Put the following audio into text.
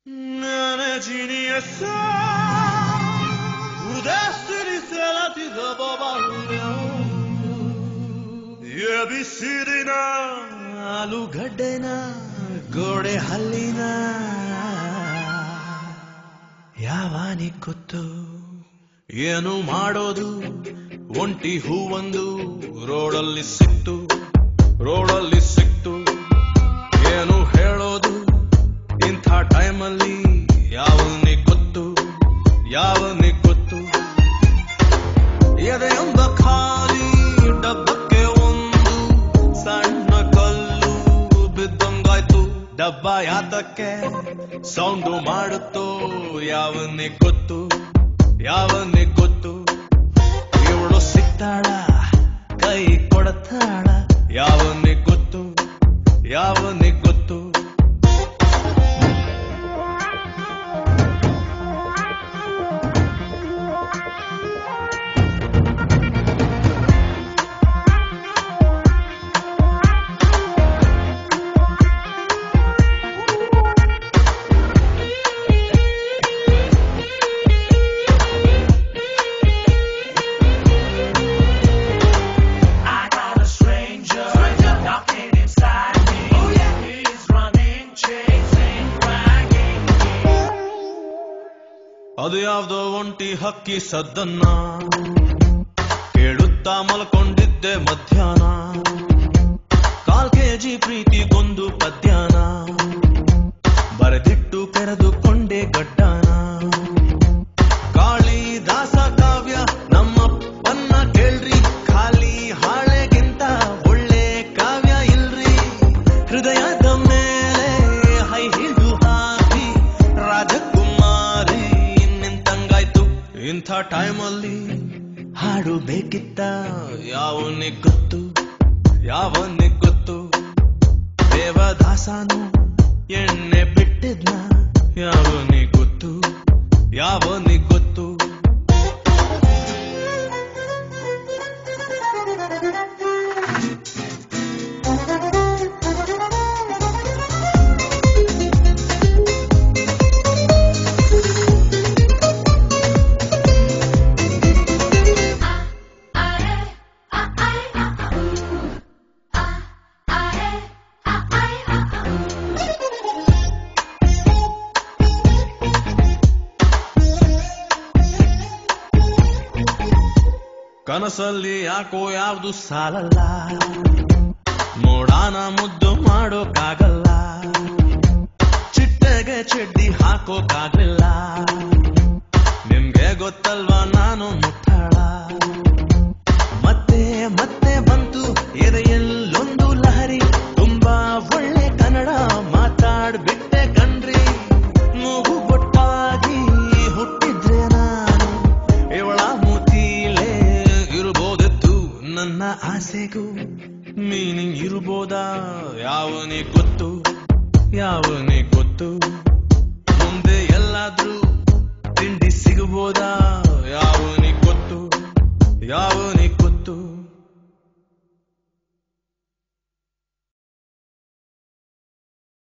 나의 지니에서 우다스리 살아티 더버발려 ಎಬಿಸಿರಿನ ಆಲೂಗಡ್ಡೆನ ಗೋಡೆ ಹಲ್ಲಿನ ಯಾವಾನಿ ಗೊತ್ತು ಏನು ಮಾಡೋದು ಒಂಟಿ ಹೂವೊಂದು ರೋಡಲ್ಲಿ ಸಿಕ್ತು ಏನು ಹೇಳೋದು ಇಂಥ ಟೈಮಲ್ಲಿ ಯಾವನಿಗೆ ಗೊತ್ತು ಎದೆಯೊಂದ ಖಾಲಿ ಡಬ್ಬಕ್ಕೆ ಒಂದು ಸಣ್ಣ ಕಲ್ಲು ಬಿದ್ದಂಗಾಯ್ತು ಡಬ್ಬ ಯಾತಕ್ಕೆ ಸೌಂಡು ಮಾಡುತ್ತೋ ಯಾವನಿಗೆ ಗೊತ್ತು ಇವಳು ಸಿಗ್ತಾಳ ಕೈ ಕೊಡತಾಳ ಯಾವನಿಗೆ ಗೊತ್ತು ಅದು ಯಾವ್ದೋ ಒಂಟಿ ಹಕ್ಕಿ ಸದ್ದನ್ನ ಕೇಳುತ್ತಾ ಮಲ್ಕೊಂಡಿದ್ದೆ ಮಧ್ಯಾಹ್ನ 4 kg ಪ್ರೀತಿಗೊಂದು ಪದ್ಯಾನ ಬರೆದಿಟ್ಟು ಕೆರೆದುಕೊಂಡೆ ಗಡ್ಡಾನ ಕಾಳಿದಾಸ ಕಾವ್ಯ ನಮ್ಮಪ್ಪನ್ನ ಕೇಳ್ರಿ ಖಾಲಿ ಹಾಳೆಗಿಂತ ಒಳ್ಳೆ ಕಾವ್ಯ ಇಲ್ರಿ ಹೃದಯದ ಮೇಲೆ ಹೈ ಹಿಡಿದು ಹಾಕಿ ರಾಜಕುಮಾರಿ ಇಂಥ ಟೈಮಲ್ಲಿ ಹಾಡು ಬೇಕಿತ್ತ ಯಾವನಿಗೆ ಗೊತ್ತು ದೇವದಾಸನು ಎಣ್ಣೆ ಬಿಟ್ಟಿದ್ನ ಯಾವನಿಗೆ ಗೊತ್ತು ಕನಸಲ್ಲಿ ಯಾಕೋ ಯಾವ್ದು ಸಾಲಲ್ಲ ಮೋಡಾನ ಮುದ್ದು ಮಾಡೋಕ್ಕಾಗಲ್ಲ ಚಿಟ್ಟೆಗೆ ಚಡ್ಡಿ ಹಾಕೋಕ್ಕಾಗಲಿಲ್ಲ ನಿಮ್ಗೆ ಗೊತ್ತಲ್ವಾ ನಾನು ಮುಟ್ಟಾಳ ಮತ್ತೆ ಬಂತು ಎದೆಯಲ್ಲೊಂದು ಲಹರಿ ತುಂಬಾ ಒಳ್ಳೆ ಕನ್ನಡ ಮಾತಾಡ್ಬಿಟ್ಟೆ ಕಣ್ರಿ ಮೂಗು ಗೊಟ್ಟಾಗಿ ಹುಟ್ಟಿದ್ರೆ ನಾನು ಇವಳ ಮೂತಿಲೇ ಇರಬಹುದಿತ್ತು ನನ್ನ ಆಸೆಗೂ ಮೀನಿಂಗ್ ಇರಬಹುದಾ ಯಾವನಿಗೆ ಗೊತ್ತು ಮುಂದೆ ಎಲ್ಲಾದ್ರೂ ತಿಂಡಿ ಸಿಗಬಹುದಾ